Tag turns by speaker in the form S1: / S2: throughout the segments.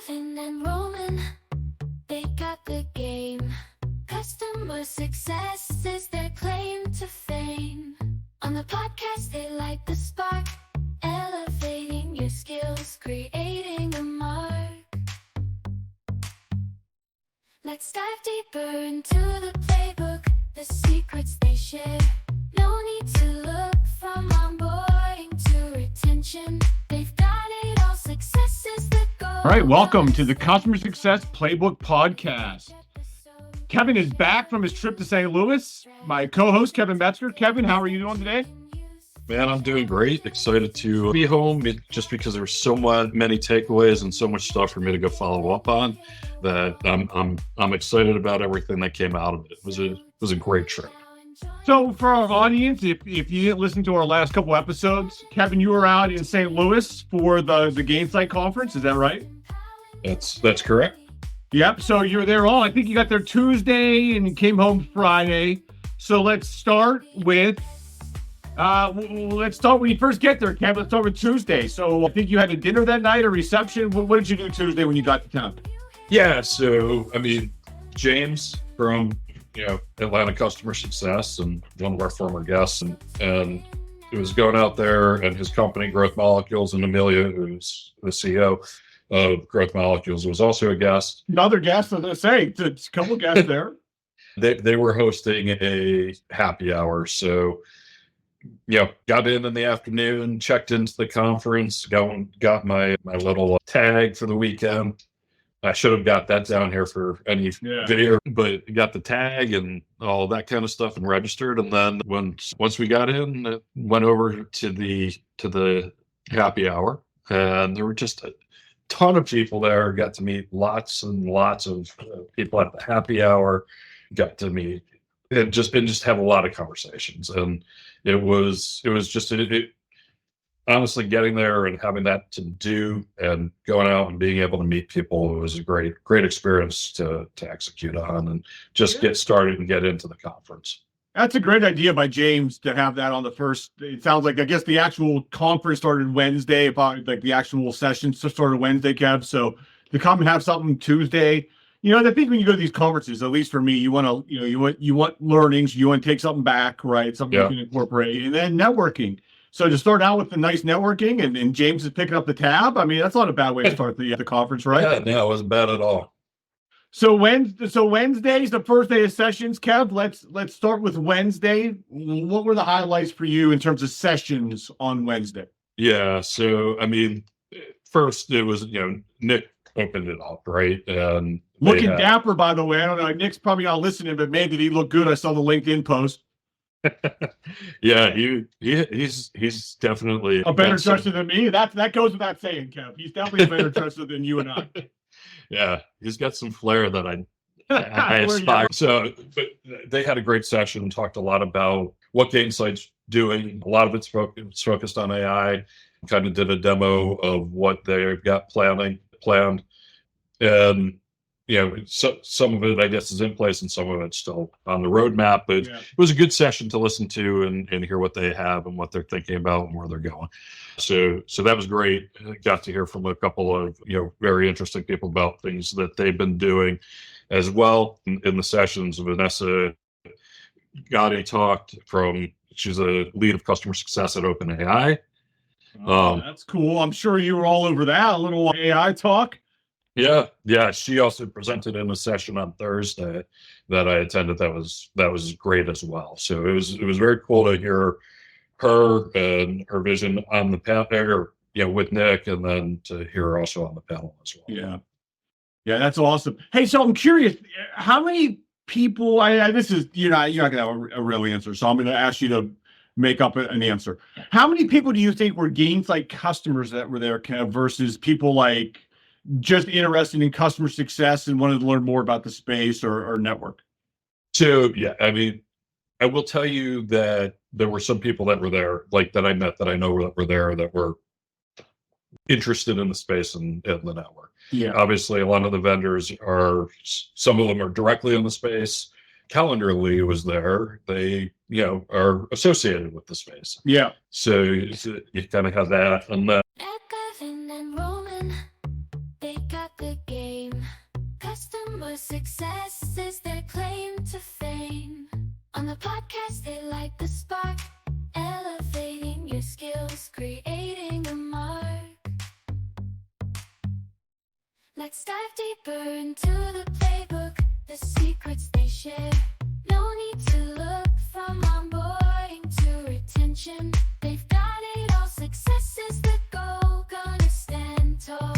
S1: Kevin and Roman, they got the game. Customer success is their claim to fame. On the podcast, they light the spark, elevating your skills, creating a mark. Let's dive deeper into the playbook, the secrets they share. No need to look from onboarding to retention. They've got it all, success is the goal.
S2: All right, welcome to the Customer Success Playbook Podcast. Kevin is back from his trip to St. Louis. My co-host, Kevin Metzger. Kevin, how are you doing today?
S3: Man, I'm doing great. Excited to be home just because there were so many takeaways and so much stuff for me to go follow up on that I'm excited about everything that came out of it. It was a great trip.
S2: So for our audience, if you didn't listen to our last couple episodes, Kevin, you were out in St. Louis for the Gainsight Conference. Is that right?
S3: That's correct.
S2: Yep. So you were there I think you got there Tuesday and you came home Friday. So let's start with when you first get there, Kevin. Let's start with Tuesday. So I think you had a dinner that night, a reception. What did you do Tuesday when you got to town?
S3: Yeah. So, James from, Atlanta Customer Success and one of our former guests and it was going out there and his company, Growth Molecules, and Amelia, who's the CEO of Growth Molecules, was also a guest.
S2: Another guest, as I say, a couple guests there.
S3: They were hosting a happy hour. So, got in the afternoon, checked into the conference, got my little tag for the weekend. I should have got that down here for any video, but got the tag and all that kind of stuff and registered. And then once we got in, went over to the happy hour, and there were just a ton of people there. Got to meet lots and lots of people at the happy hour. Got to meet and just have a lot of conversations. And it was just honestly, getting there and having that to do and going out and being able to meet people, it was a great experience to execute on and just get started and get into the conference.
S2: That's a great idea by James to have that on the first. It sounds like, I guess the actual conference started Wednesday, about like the actual sessions started Wednesday, Kev. So to come and have something Tuesday, I think when you go to these conferences, at least for me, you want to, you want learnings, you want to take something back, right? Something you can incorporate, and then networking. So to start out with the nice networking and James is picking up the tab, that's not a bad way to start the conference, right?
S3: Yeah, it wasn't bad at all.
S2: So Wednesday's the first day of sessions, Kev. Let's start with Wednesday. What were the highlights for you in terms of sessions on Wednesday?
S3: Yeah, so first it was Nick opened it up, right? And
S2: looking dapper, by the way. I don't know. Nick's probably not listening, but man, did he look good? I saw the LinkedIn post.
S3: Yeah, he's definitely
S2: a better trusted than me. That goes without saying, Kev. He's definitely a better trusted than you and I.
S3: Yeah, he's got some flair that I aspire. So, but they had a great session, talked a lot about what Gainsight's doing. A lot of it's focused on AI. Kind of did a demo of what they've got planned, and so some of it, I guess, is in place and some of it's still on the roadmap. But it was a good session to listen to and hear what they have and what they're thinking about and where they're going. So that was great. I got to hear from a couple of very interesting people about things that they've been doing as well in the sessions. Vanessa Gotti talked she's a lead of customer success at OpenAI.
S2: That's cool. I'm sure you were all over that. A little AI talk.
S3: Yeah. She also presented in a session on Thursday that I attended. That was great as well. So it was very cool to hear her and her vision on the panel, with Nick, and then to hear her also on the panel as well.
S2: Yeah, that's awesome. Hey, so I'm curious, how many people? This is you're not gonna have a real answer, so I'm gonna ask you to make up an answer. How many people do you think were Gainsight customers that were there, Kev, versus people like just interested in customer success and wanted to learn more about the space or network?
S3: So, I will tell you that there were some people that were there, like that I met, that I know that were there, that were interested in the space and the network.
S2: Yeah.
S3: Obviously, a lot of the vendors some of them are directly in the space. Calendarly was there. They, are associated with the space.
S2: Yeah.
S3: So you kind of have that. And then
S1: they got the game. Customer success is their claim to fame. On the podcast, they light the spark, elevating your skills, creating a mark. Let's dive deeper into the playbook, the secrets they share. No need to look from onboarding to retention. They've got it all, success is the goal, gonna stand tall.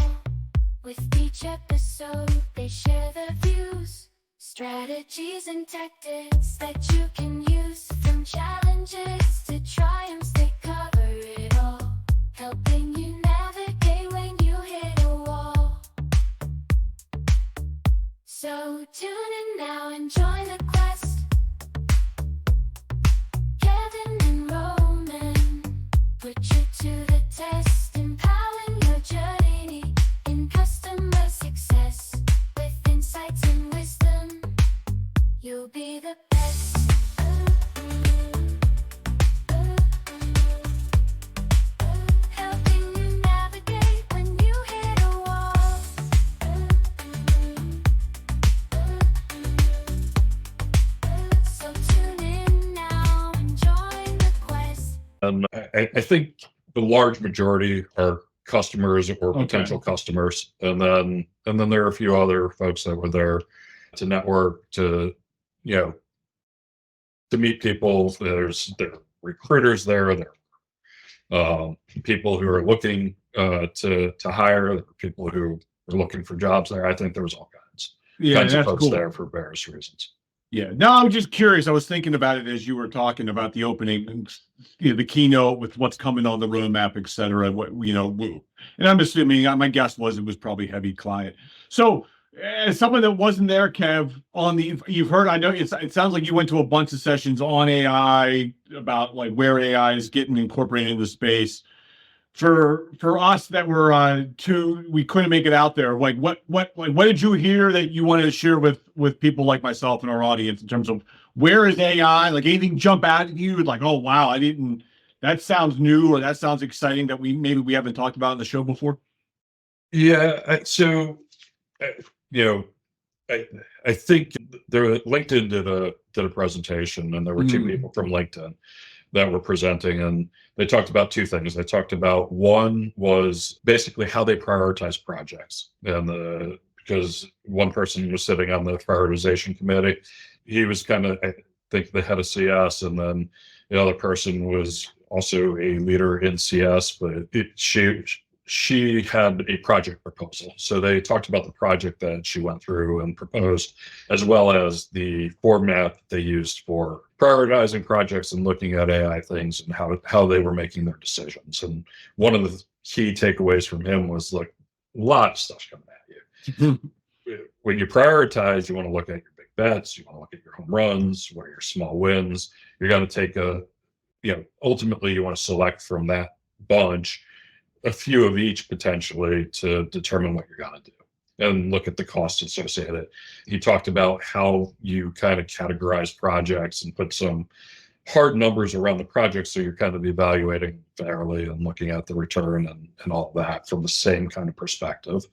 S1: With each episode, they share their views, strategies and tactics that you can use. From challenges to triumphs, they cover it all, helping you navigate when you hit a wall. So tune in now and join the quest. Kevin and Roman put you to the test, empowering your journey in customer success. With insights and wisdom, you'll be the best. Helping you navigate when you hit a wall. So tune in now and join the quest.
S3: And I think the large majority are customers or potential customers, and then there are a few other folks that were there to network, to to meet people. There are recruiters there. There are people who are looking to hire. There are people who are looking for jobs there. I think there was all kinds of folks there for various reasons.
S2: Yeah. No, I'm just curious. I was thinking about it as you were talking about the opening, and, the keynote with what's coming on the roadmap, et cetera. And I'm assuming, my guess was it was probably heavy client. So, as someone that wasn't there, Kev, you've heard, I know it sounds like you went to a bunch of sessions on AI, about like where AI is getting incorporated into the space. For us that were we couldn't make it out there. Like what did you hear that you wanted to share with people like myself and our audience in terms of where is AI? Like anything jump out at you? Like, oh wow, that sounds new, or that sounds exciting that we haven't talked about in the show before.
S3: Yeah. I think LinkedIn did a presentation, and there were two people from LinkedIn that were presenting, and they talked about two things. They talked about, one was basically how they prioritize projects, and because one person was sitting on the prioritization committee, he was kind of, I think, the head of CS, and then the other person was also a leader in CS, but she had a project proposal. So they talked about the project that she went through and proposed, as well as the format they used for prioritizing projects and looking at AI things and how they were making their decisions. And one of the key takeaways from him was, look, a lot of stuff's coming at you. When you prioritize, you want to look at your big bets, you want to look at your home runs, what are your small wins. You're going to take ultimately you want to select from that bunch a few of each potentially to determine what you're going to do and look at the costs associated. He talked about how you kind of categorize projects and put some hard numbers around the project, so you're kind of evaluating fairly and looking at the return and all of that from the same kind of perspective.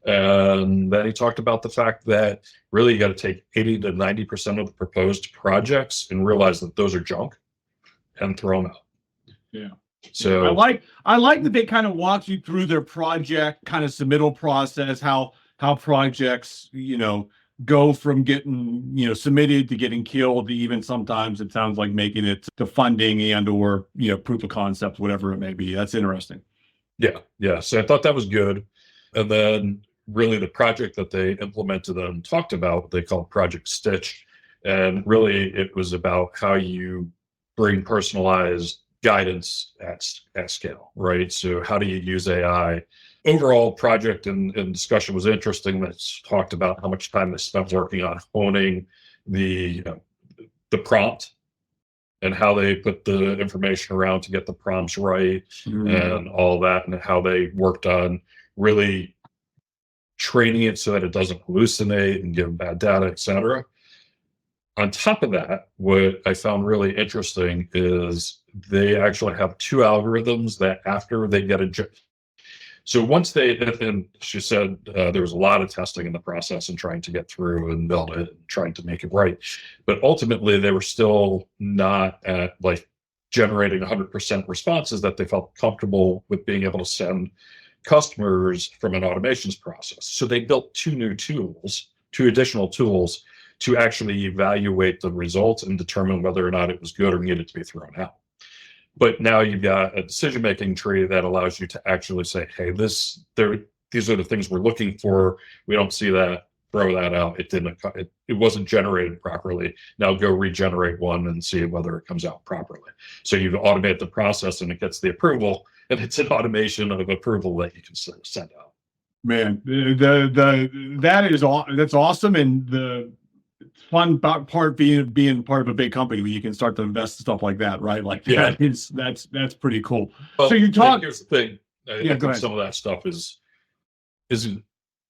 S3: And then he talked about the fact that really you got to take 80 to 90% of the proposed projects and realize that those are junk and throw them out.
S2: Yeah.
S3: So
S2: I like that they kind of walk you through their project kind of submittal process, how projects, go from getting, submitted to getting killed to even sometimes it sounds like making it to funding and or, proof of concept, whatever it may be. That's interesting.
S3: Yeah. So I thought that was good. And then really the project that they implemented and talked about, they call Project Stitch. And really it was about how you bring personalized guidance at scale, right? So how do you use AI? Overall project and discussion was interesting. That's talked about how much time they spent working on honing the prompt and how they put the information around to get the prompts right and all that, and how they worked on really training it so that it doesn't hallucinate and give bad data, etc. On top of that, what I found really interesting is they actually have two algorithms that after they get So once and she said there was a lot of testing in the process and trying to get through and build it, and trying to make it right. But ultimately, they were still not at like generating 100% responses that they felt comfortable with being able to send customers from an automations process. So they built two additional tools to actually evaluate the results and determine whether or not it was good or needed to be thrown out. But now you've got a decision-making tree that allows you to actually say, hey, these are the things we're looking for. We don't see that, throw that out. It wasn't generated properly. Now go regenerate one and see whether it comes out properly. So you've automated the process and it gets the approval, and it's an automation of approval that you can send out.
S2: Man, that's awesome. And the fun part being part of a big company where you can start to invest in stuff like that, right? Like that's pretty cool.
S3: Well,
S2: so you talk.
S3: Here's the thing. I think some of that stuff is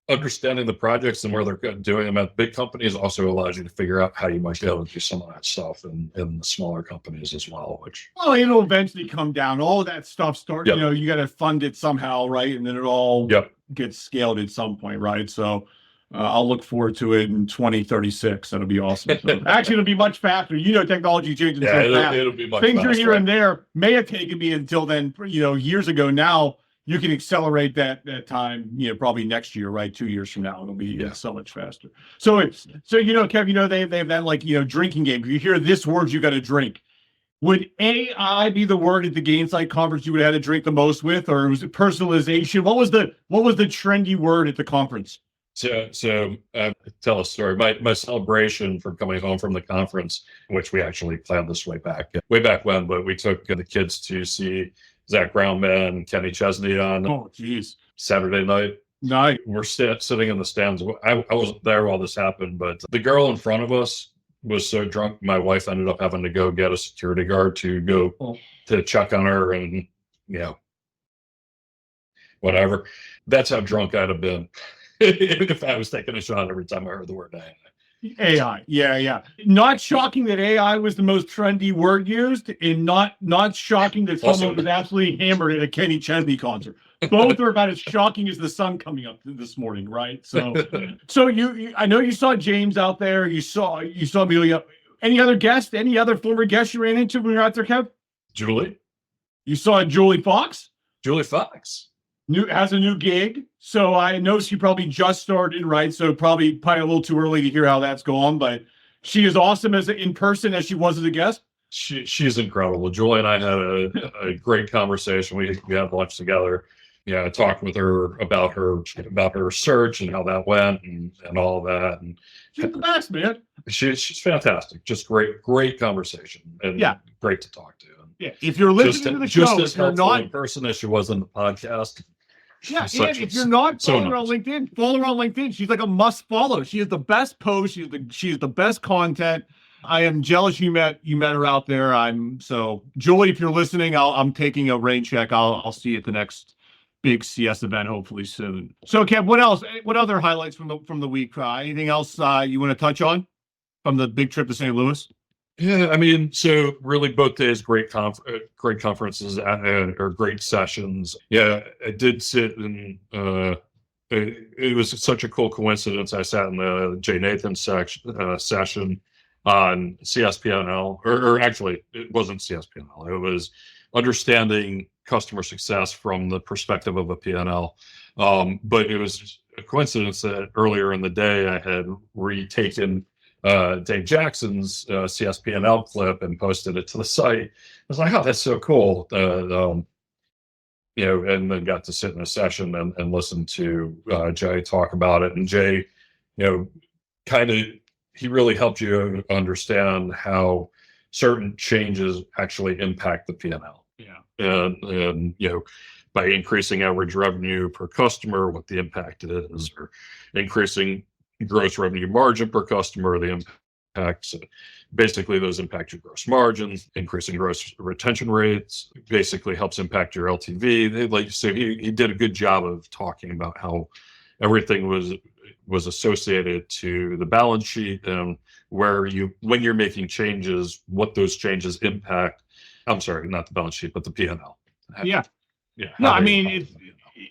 S3: understanding the projects and where they're doing them at big companies also allows you to figure out how you might be able to do some of that stuff in the smaller companies as well. Well,
S2: it'll eventually come down. All of that stuff starts.
S3: Yep.
S2: You got to fund it somehow, right? And then it all gets scaled at some point, right? So. I'll look forward to it in 2036. That'll be awesome. So, actually, it'll be much faster. Technology changes so fast.
S3: It'll be much
S2: Things
S3: faster.
S2: are here and there. May have taken me until then, years ago. Now you can accelerate that time, probably next year, right? 2 years from now, it'll be so much faster. So Kev, they have that drinking game. If you hear this word, you got to drink. Would AI be the word at the Gainsight Conference you would have had to drink the most with, or was it personalization? What was the trendy word at the conference?
S3: So tell a story. My celebration for coming home from the conference, which we actually planned this way back when, but we took the kids to see Zach Brownman and Kenny Chesney on Saturday night.
S2: Night.
S3: We're sitting in the stands. I wasn't there while this happened, but the girl in front of us was so drunk. My wife ended up having to go get a security guard to go to check on her, and whatever. That's how drunk I'd have been. If I was taking a shot every time I heard the word AI.
S2: Yeah. Not shocking that AI was the most trendy word used, and not shocking that someone was absolutely hammered at a Kenny Chesney concert. Both are about as shocking as the sun coming up this morning, right? So I know you saw James out there. You saw Amelia. Any other guests? Any other former guests you ran into when you were out there, Kev?
S3: Julie.
S2: You saw Julie Fox?
S3: Julie Fox.
S2: Has a new gig, so I know she probably just started, right? So probably a little too early to hear how that's going, but she is awesome in person as she was as a guest.
S3: She's incredible. Julie and I had a great conversation. We had lunch together. I talked with her about her search and how that went and all of that. And
S2: she's the best, man.
S3: She's fantastic. Just great conversation and great to talk to.
S2: Yeah, if you're listening to the show,
S3: just as helpful in person as she was in the podcast.
S2: Yeah, and if you're not following her on LinkedIn, follow her on LinkedIn. She's like a must follow. She has the best posts. She has the best content. I am jealous you met her out there. Julie, if you're listening, I'm taking a rain check. I'll see you at the next big CS event hopefully soon. So Kev, what else? What other highlights from the week? Anything else you want to touch on from the big trip to St. Louis?
S3: Yeah, I mean, so really both days, great conferences or great sessions. Yeah, I did sit in, it was such a cool coincidence. I sat in the Jay Nathan session on CSPNL, or actually it wasn't CSPNL. It was understanding customer success from the perspective of a P&L. But it was a coincidence that earlier in the day I had retaken Dave Jackson's CSPNL clip and posted it to the site. I was like, oh, that's so cool. And then got to sit in a session and listen to Jay talk about it. And Jay, he really helped you understand how certain changes actually impact the P&L. Yeah. And by increasing average revenue per customer, what the impact is, or increasing gross revenue margin per customer, the impacts. Basically, those impact your gross margins. Increasing gross retention rates basically helps impact your LTV. So he did a good job of talking about how everything was associated to the balance sheet and when you're making changes, what those changes impact. I'm sorry, not the balance sheet, but the P&L.
S2: Yeah. No, I mean,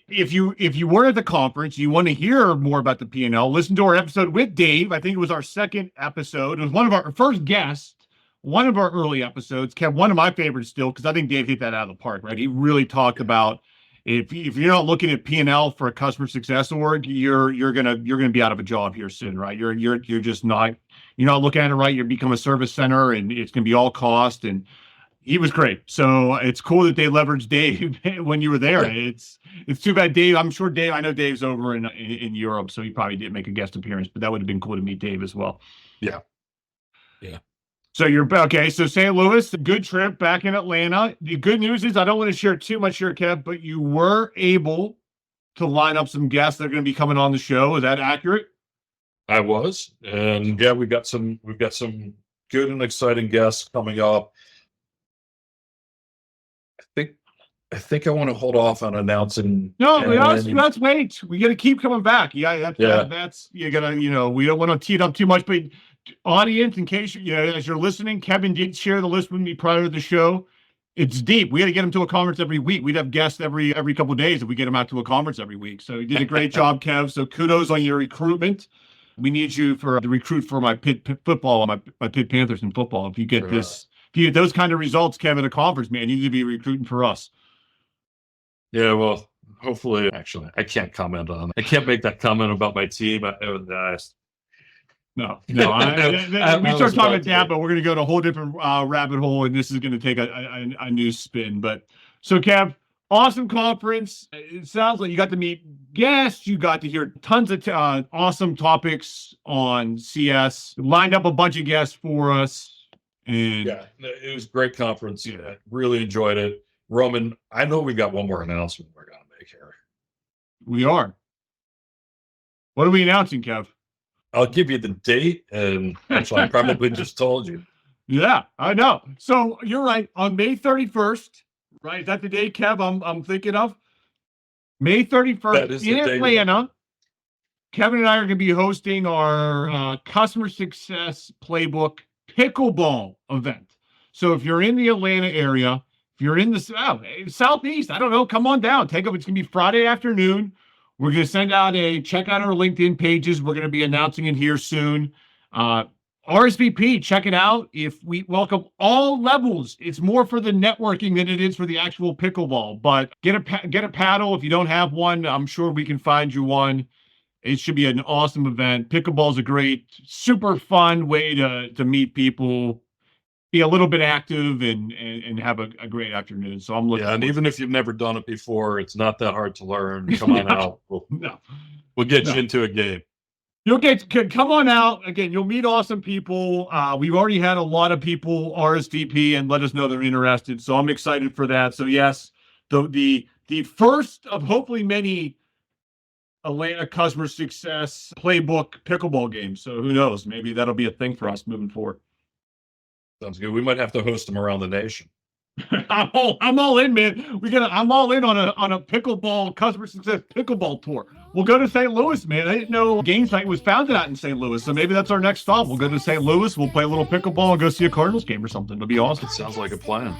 S2: if you weren't at the conference, you want to hear more about the P&L, listen to our episode with Dave. I think it was our second episode. It was one of our first guests, one of our early episodes. Kept one of my favorites still, because I think Dave hit that out of the park, right? He really talked about if you're not looking at P&L for a customer success org, you're gonna be out of a job here soon, right? You're just not, you're not looking at it right. You become a service center, and it's gonna be all cost. And he was great. So it's cool that they leveraged Dave when you were there. It's too bad Dave. I'm sure Dave. I know Dave's over in Europe, so he probably didn't make a guest appearance. But that would have been cool to meet Dave as well.
S3: Yeah.
S2: So you're okay. So St. Louis, good trip back in Atlanta. The good news is I don't want to share too much here, Kev, but you were able to line up some guests that are going to be coming on the show. Is that accurate?
S3: I was, and yeah, we've got some good and exciting guests coming up. I think I want to hold off on announcing.
S2: No, let's wait. We got to keep coming back. That's you gotta. We don't want to tee it up too much, but audience, in case as you're listening, Kevin did share the list with me prior to the show. It's deep. We got to get him to a conference every week. We'd have guests every couple of days if we get him out to a conference every week. So you did a great job, Kev. So kudos on your recruitment. We need you for the recruit for my Pitt football, my Pitt Panthers in football. If you get if you get those kind of results, Kevin, at a conference, man, you need to be recruiting for us.
S3: Yeah, well, hopefully. Actually, I can't comment on. I can't make that comment about my team. No. We start talking about that, but we're going to go to a whole different rabbit hole, and this is going to take a new spin. But so, Kev, awesome conference. It sounds like you got to meet guests. You got to hear tons of awesome topics on CS. Lined up a bunch of guests for us. And yeah, it was a great conference. Yeah, really enjoyed it. Roman, I know we got one more announcement we're going to make here.
S2: We are. What are we announcing, Kev?
S3: I'll give you the date, and actually, I probably just told you.
S2: Yeah, I know. So you're right. On May 31st, right? Is that the date, Kev? I'm thinking of May 31st in Atlanta. Kevin and I are going to be hosting our Customer Success Playbook Pickleball event. So if you're in the Atlanta area, if you're in the Southeast, I don't know, come on down. It's going to be Friday afternoon. We're going to send out check out our LinkedIn pages. We're going to be announcing it here soon. RSVP, check it out. If we welcome all levels, it's more for the networking than it is for the actual pickleball. But get a paddle. If you don't have one, I'm sure we can find you one. It should be an awesome event. Pickleball is a great, super fun way to meet people, be a little bit active, and have a great afternoon. So I'm looking.
S3: Yeah, and even if you've never done it before, it's not that hard to learn. Come on out. We'll get you into a game.
S2: Come on out. Again, you'll meet awesome people. We've already had a lot of people RSVP and let us know they're interested. So I'm excited for that. So yes, the first of hopefully many Atlanta Customer Success Playbook Pickleball games. So who knows? Maybe that'll be a thing for us moving forward.
S3: Sounds good. We might have to host them around the nation.
S2: I'm all in, man. I'm all in on a pickleball Customer Success pickleball tour. We'll go to St. Louis, man. I didn't know Gainsight was founded out in St. Louis, so maybe that's our next stop. We'll go to St. Louis. We'll play a little pickleball and go see a Cardinals game or something. It'll be awesome.
S3: Sounds like a plan.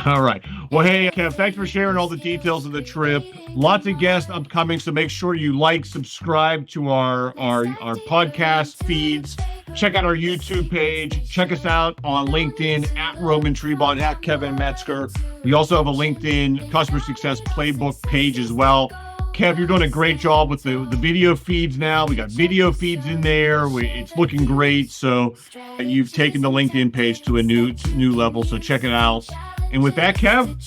S2: All right. Well, hey, Kev, thanks for sharing all the details of the trip. Lots of guests upcoming, so make sure you subscribe to our podcast feeds. Check out our YouTube page. Check us out on LinkedIn at Roman Trebon, at Kevin Metzger. We also have a LinkedIn Customer Success Playbook page as well. Kev, you're doing a great job with the video feeds now. We got video feeds in there. It's looking great. So you've taken the LinkedIn page to a new level. So check it out. And with that, Kev,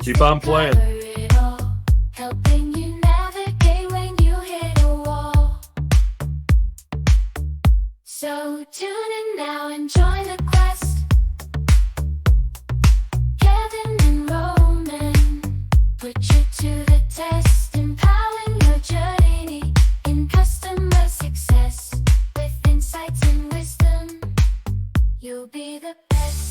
S3: keep on playing.
S1: So tune in now and join the quest. Kevin and Roman put you to the test, empowering your journey in customer success with insights and wisdom. You'll be the best.